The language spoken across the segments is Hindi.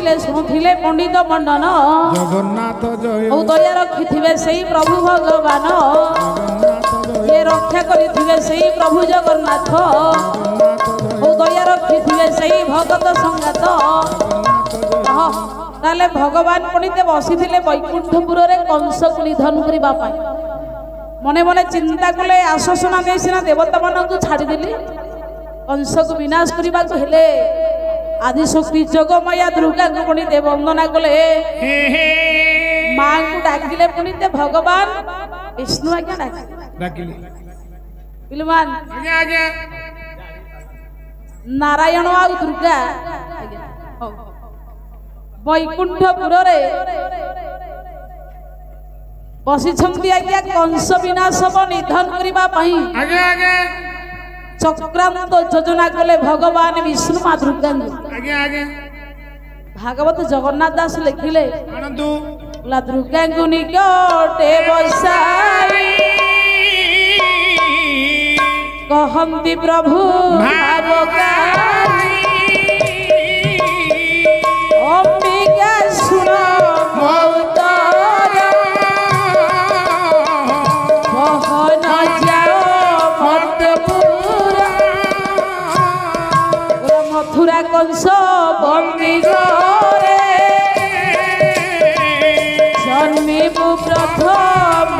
बसिथिले सुनुथिले पंडित मंडन जगन्नाथ जय ओ दया रखिथिबे सेई प्रभु भगवान ये रक्षा करिथिबे सेई प्रभु जगन्नाथ ओ दया रखिथिबे सेई भगत संगात ताले भगवान पंडित बसिथिले वैकुंठपुर रे कंस को निधन करबा पाई मने मने चिंता कले आश्वासना दे सिना देवता मानन को छाड़ी देली कंस को विनाश करबा को हेले आदि शक्ति जगमया दुर्गा को पुणी दे वंदना कले मां को डाकिले पुणी दे भगवान विष्णु आज्ञा डाकिले पिलमान आज्ञा आज्ञा नारायण आ दुर्गा वैकुंठपुर रे बसी छंती आज्ञा कंस विनाश निधन करबा पई आज्ञा आज्ञा चक्रांत योजना कले भगवान विष्णु मां दुर्गा आज्ञा आज्ञा भागवत जगन्नाथ दास लिखिले आनंदु ला दुर्गा को निकटे बसाई कहंती प्रभु भावकारी अंबिका सुन मौतर बहन जाओ मथुरा कंस बंदी करे जन्मिबु प्रथम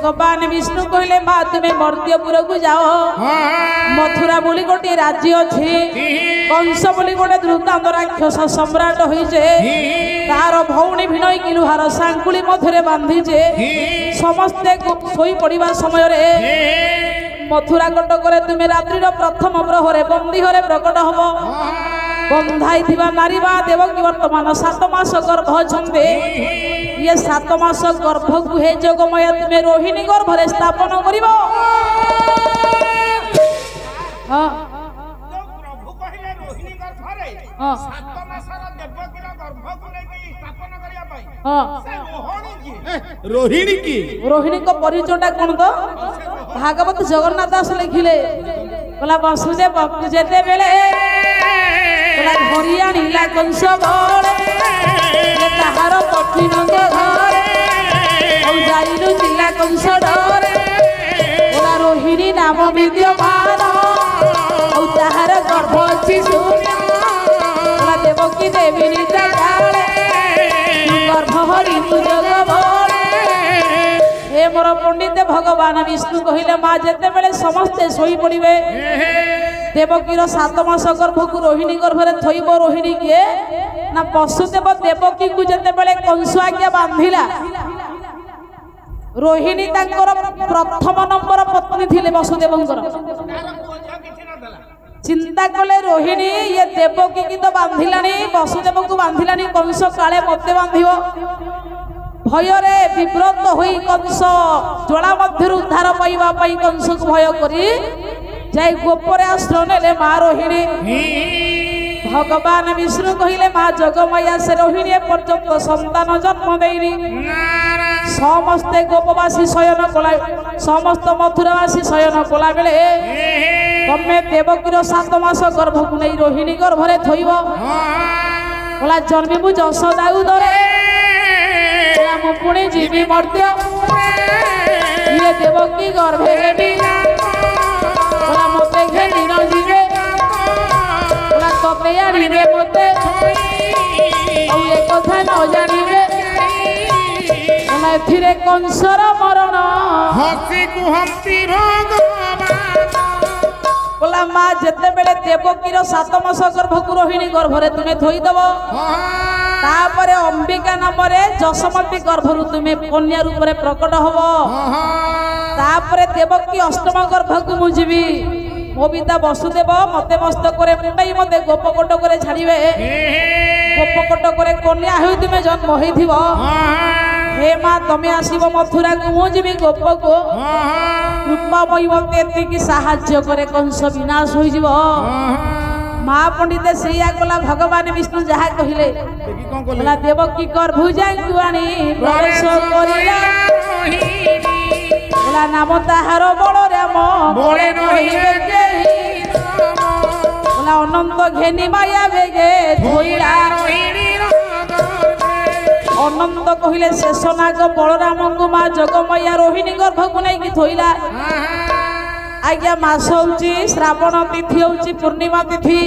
भगवान विष्णु कहले माँ तुम्हें मर्त्यपुर को जाओ मथुरा बोली गोटे राज्य अच्छी कंस बोली गोटे द्रुतांत राक्षस सम्राट होइजे तार भौणी भिनई कि लुहार सांकुली मधुरे बांधीजे समस्ते शोई पड़िबा समय रे मथुरा कटक तुम्हें रात्रि प्रथम प्रहरे बंदी हरे प्रकट हम बंधाई नारी बा देवकी वर्तमान 7 मास गर्भ छंदे ये 7 मास गर्भ को हे जगमय तुम्हें रोहिणी गर्भरे स्थापन करिवो हां प्रभु कहिले रोहिणी गर्भरे 7 मासर देवकीर गर्भ को लेके स्थापन करिया पाई हां रोहिणी की रोहिणी को परिचयटा कोन तो भागवत जगन्नाथ दास लिखिले बोला वसुदेव जेते बेले बोला घरिया नीला कंस बळे ताहार कठिन घरे औ जाइलु नीला कंस डरे बोला रोहिणी नाम विद्यमान औ ताहार गर्भ अछि शून्य बोला देवकी देवी निजा काले गर्भ हरि तु जग हे मोर पंडित भगवान विष्णु कहले माँ जेते बेले समस्ते सोई पड़िबे देवकीर 7 मास गर्भ को रोहिणी गर्भरे थइबो रोहिणी किए ना वसुदेव देवकी को जेते बेले कंस आज्ञा बांधिला रोहिणी तांकर प्रथम नंबर पत्नी थिले वसुदेवंकर चिंता कले रोहिणी ये देवकी की तो बांधिलानी वसुदेव को बांधिलानी कंस काले मते बांधिबो भयरे विव्रत होई कंस ज्वाला मध्य उद्धार पाइबा पई कंस को भय करी जाय गोपरे आश्रय नेले मां रोहिणी भगवान विष्णु कहिले मां जगमया से रोहिणी पर्यंत संतान जन्म देइनी समस्ते गोपवासी शयन कला समस्त मथुरावासी शयन कला बेले तमे देवकीर 7 मास गर्भ को नै रोहिणी गर्भरे थइबो कला जन्मिबु जशोदा उदरे पुणे जीवी मर्त्य ये देवकी गर्भे बोला मते घेरी न जीवे बोला तते आनिबे मते औ ए कथा न जानिबे बोला एथिरे कंसर मरण हसी कुहंती भगवान बोला माँ जेते बेले देवकीर 7 मास गर्भ को रोहिणी गर्भरे तुम्हें थई दबो तापरे अंबिका नाम रे जशमती गर्भरु तुम्हें कन्या रूप रे प्रकट हबो तापरे देवकी 8मा गर्भ को मुजिबी मो पिता वसुदेव मते मस्तक रे मुंडाई मते गोपकट करे छाड़िबे गोपकट करे कन्या होई तुम्हें जन्म होइथिबो हे माँ तमे आसीबो मथुरा को मुजिबी गोप को कृपा मई मते एतिकी साहाय्य करे कंस विनाश होई जिवो माँ पंडित सैया कला भगवान विष्णु जहा कहले बोला देवकी गर्भ जानी प्रवेश करिला बोला नाम ताहार बलराम बळे नहिबे केहि बोला अनंत घेनी माया बेगे धोइला अनंत कहले शेषनाग बलराम को माँ जगमया रोहिणी गर्भ को नहीं थोइला आज्ञा मास होची श्रावण तिथि होची पूर्णिमा तिथि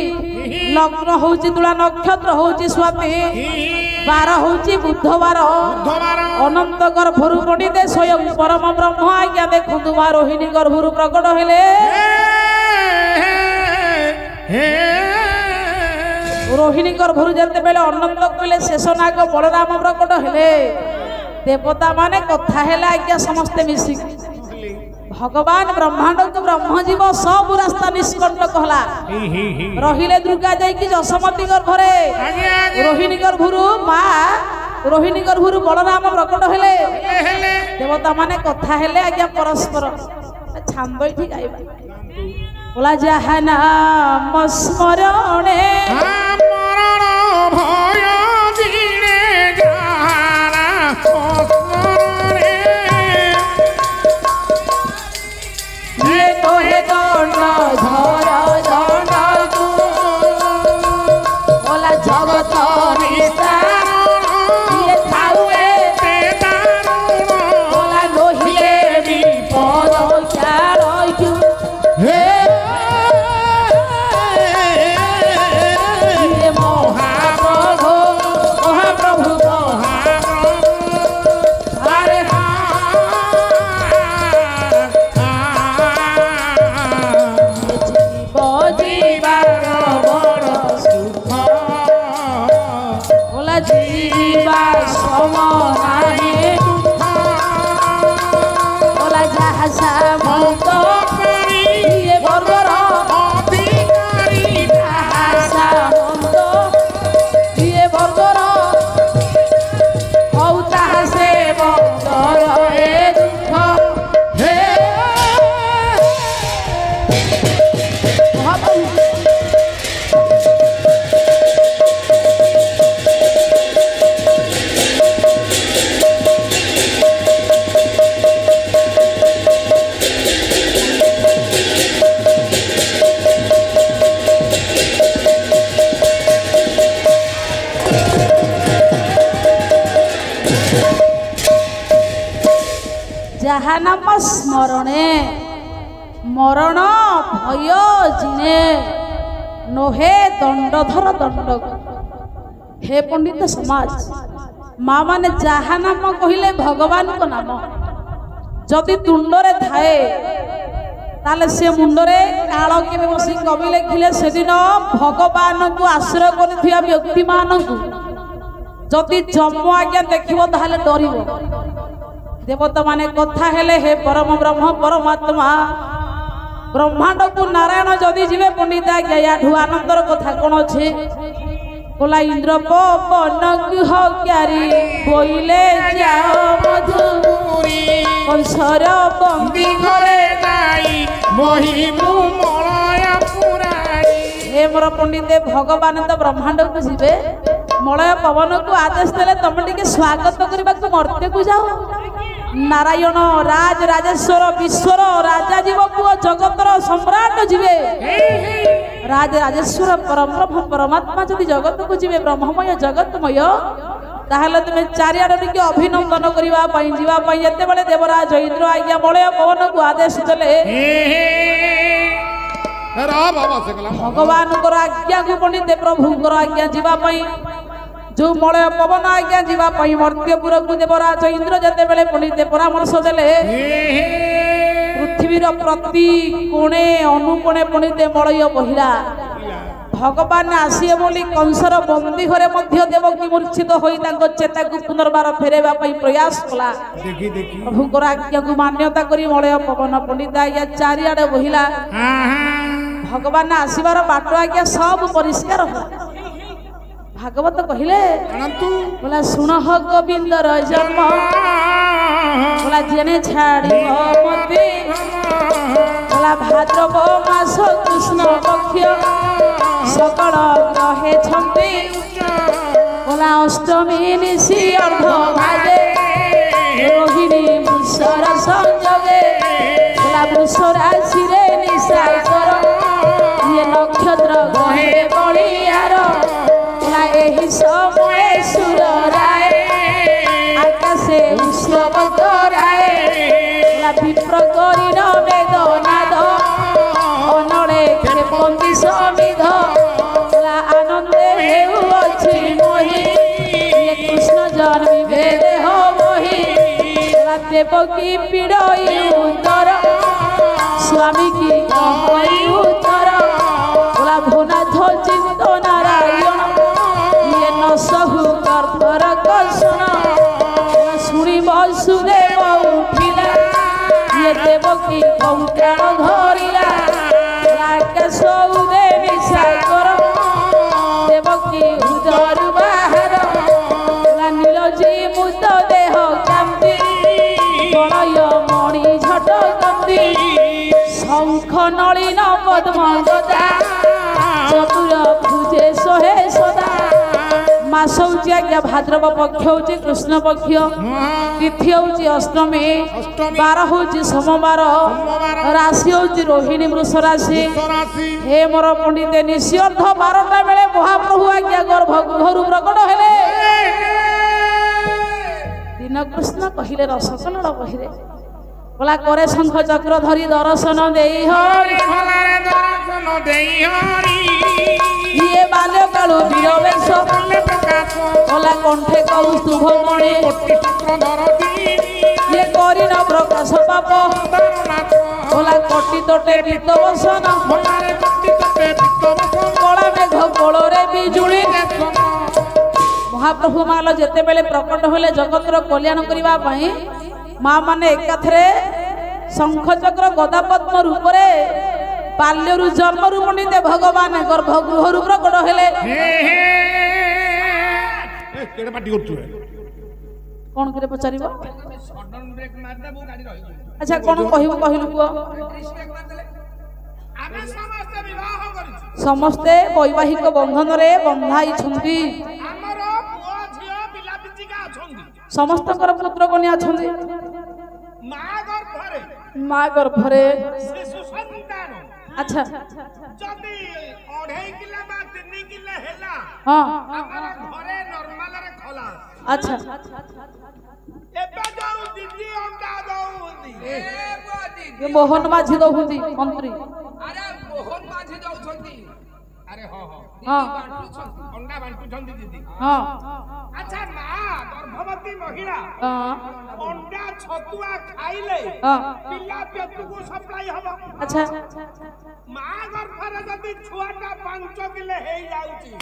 लग्न होची तुला नक्षत्र होची स्वाति बार होची बुधवार अनंत गर्भरु पड़िते स्वयं परम ब्रह्म आज्ञा देखु तुम रोहिणी गर्भरु प्रकट हेले रोहिणी गर्भरु जते बेले अनंत कहले शेषनाग बलराम प्रकट हेले देवता माने कथा हेला आज्ञा समस्ते मिसी भगवान ब्रह्मांड को ब्रह्मजीव सब रास्ता निष्कंट कहला रहिले दुर्गा जाइकी जसमती गर्भरे रोहिणी गर्भरु माँ रोहिणी गर्भरु बलराम प्रकट हेले देवता माने कथा हेले आज्ञा परस्पर छांद ठीक आइबा बोला जहा नाम स्मरणे मरण भय दिने जाना स्मरणे ये तो है दंड धर दंड बोला जगत ये थाउए बोला लोहिले विपद चाल हे महाप्रभु महाप्रभु अरे जीवा समाने बोला जहाँ सामंत ये बर्बर अधिकारी जहाँ सामंत ये बर्बर औ ताहा से बंदर ए दुख हे जहाँ नाम स्मरणे मरण भय जिने नोहे दंडधर दंड हे पंडित समाज माँ माने जहाँ नाम कहले भगवान को नाम जदि तुंडरे थाए ताले से मुंडरे काल के बसी कवि लिखिले से दिन भगवान को आश्रय कर व्यक्ति मान जदि जम आज्ञा देखिबो ताले डरिबो देवता माने कथा हेले हे परम ब्रह्म परमात्मा ब्रह्मांड को नारायण जदि जीवे पंडित आज्ञा याठू आनंदर कथा कौन अच्छे बोला इंद्र पवन गुहकारी बोइले जाओ मधुरी कंसर बंदी घरे नाई महिमु मलय पुराई हे मोर पंडित भगवान तो ब्रह्मांड को जीवे मलय पवन को आदेश देले तुम टिके स्वागत करबा को मर्त्य को जाओ नारायण राज राजेश्वर विश्वर राजा जीवक जगतर सम्राट जीवे राज राजेश्वर परम ब्रह्म परमात्मा जदि जगत को जीवे ब्रह्ममय जगतमय ताहले तुम चारिआड टिके अभिनंदन करबा पई जीवा पई एते बेले देवराज इंद्र आज्ञा मलय पवन को आदेश देले भगवान को आज्ञा को पंडित प्रभु को आज्ञा जीवा पई जो मलय पवन आज्ञा जीवा पई मर्त्यपुर को देवराज इंद्र जते बेले पंडित परामर्श देले पृथ्वीर प्रति कोणे अनुकोणे पंडित मलय बहिरा भगवान आसिए बोली कंसर बंदी घरे मध्य देवकी मूर्छित होई तांको चेता को पुनर्बार फेरेबा पई प्रयास कला प्रभु को आज्ञा को मान्यता करी मलय पवन पंडित आज्ञा चारिआडे बहिला भगवान आसीबार बाट आज्ञा सब परिष्कार होला भागवत कहले बोला सुन ह गोविंदर जन्म बोला जेने छाड़ी मते बोला भाद्रव मास कृष्ण पक्ष सकल ग्रहे छंती बोला अष्टमी निशी अर्ध भाजे रोहिणी मुसर संजोगे बोला वृष राशि रे निशाई कर ये नक्षत्र ग्रहे সময়ে সুরায় আকাশে উৎসব করায় বিপ্র করিন বেদনাদ অনড়ে ক্ষেপন্তি সমিধ আনন্দে হেউছি মোহি কৃষ্ণ জন্মিবে দেহ মোহি দেবকী পীড়ই উত্তর স্বামী কি কহরি উত্তর ভোনাথ চিন্ত নারায়ণ ইয়ে ন সহু গর্ভর কর্ষণ শুনি বসুদেব উঠিলা ইয়ে দেবকী কৌটাণ ধরিলা রাকেশ উদেবী সাগর দেবকী উদর বাহার নীলজী মুদ দেহ কান্তি বলয় মণি ঝট কান্তি শঙ্খ নളിন পদ্ম গদা চতুর ভুজে সোহে সদা মাস হচ্ছে আজ্ঞা ভাদ্রব পক্ষ হচ্ছে কৃষ্ণ পক্ষ তিথি হচ্ছে অষ্টমী বার হচ্ছে সোমবার রাশি হচ্ছে রোহিণী বৃষ রাশি হে মোর পণ্ডিতে নিশিঅর্ধ 12টা বেলে মহাপ্রভু আজ্ঞা গর্ভগৃহରୁ ପ୍ରକଟ ହେଲେ দিন কৃষ্ণ কহিলে রসকলর কহিলে বলা করে শঙ্খ চক্র ধরি দর্শন দেই হরি ইয়ে বাল্য কালু বীরবেশ বলা কণ্ঠে কৌস্তুভ মণি ইয়ে করিন প্রকাশ পাপ বলা কটি তোটে বৃত্ত বসন কলা মেঘ কোଳରେ বিজুଳି মহাপ্রভু মাল যেতেবেলে প্রকট হলে জগতর কল্যাণ করিবা পাই মা মানে একাথরে শঙ্খচক্র গদাপদ্ম রূপরে বাল্যରୁ ଜନ୍ମରୁ ପଣ୍ଡିତେ ଭଗବାନ ଗର୍ଭଗୃହରୁ ପ୍ରକଟ ହେଲେ କଣ করে ପଚାରିବ ଆଚ୍ଛା କଣ କହିବୁ କହିଲୁ ପୁଅ ସମସ୍ତେ ବୈବାହିକ ବନ୍ଧନରେ ବନ୍ଧାଇଛନ୍ତି ସମସ୍ତଙ୍କର ପୁତ୍ର କନ୍ୟା ଅଛନ୍ତି ମା ଗର୍ଭରେ আচ্ছা যদি 2.5 কিলো বা 3 কিলো হেলা হ্যাঁ আমার ঘরে নরমাল রে খোলা আচ্ছা এবে যাও দিদি অন্ডা দউদি এ মোহন মাঝি দউদি মন্ত্রী আরে মোহন মাঝি দউছন্তি আরে হ হ হ্যাঁ অন্ডা বান্টুছন্তি দিদি হ্যাঁ আচ্ছা মা গর্ভবতী মহিলা হ্যাঁ অন্ডা ছতুয়া খাইলে হ্যাঁ পিলা পেটুকু সাপ্লাই হবো আচ্ছা মা গর্ভরে যদি ছুয়াটা 5 কিলো হেই যাଉଛି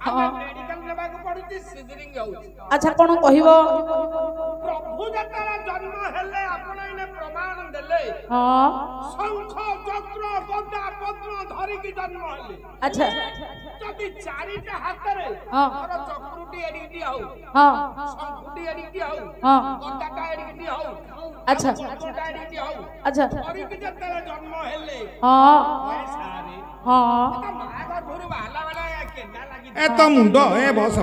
ଆମେ ମେଡିକାଲ ନେବାକୁ ପଡୁଛି ସିଜରିଂ ହେଉଛି আচ্ছা কোন কহিব ପ୍ରଭୁ ଯେତେବେଳେ ଜନ୍ମ ହେଲେ ଆପଣ ଏନେ ପ୍ରମାଣ ଦେଲେ হ্যাঁ ଶଙ୍ଖ ଚକ୍ର ଗଦା ପଦ୍ମ ଧରିକି ଜନ୍ମ ହେଲେ আচ্ছা ଯଦି ଚାରିଟା ହାତରେ ହଁ ଧର ଚକ୍ରୁଟି ଏଡ଼ିକି ହଉ হ্যাঁ ଶଙ୍ଖୁଟି ଏଡ଼ିକି ହଉ হ্যাঁ ଗଦାଟା ଏଡ଼ିକି ହଉ আচ্ছা ପଦ୍ମଟା ଏଡ଼ିକି ହଉ আচ্ছা ଧରିକି ଯେତେବେଳେ ଜନ୍ମ ହେଲେ হ্যাঁ ସାରେ হ্যাঁ ମା ଗର୍ଭରୁ ବାହାରିଲା ବେଳେ କେନ୍ଦା ଲାଗି ଏ ତ ମୁଣ୍ଡ ଏ ବସ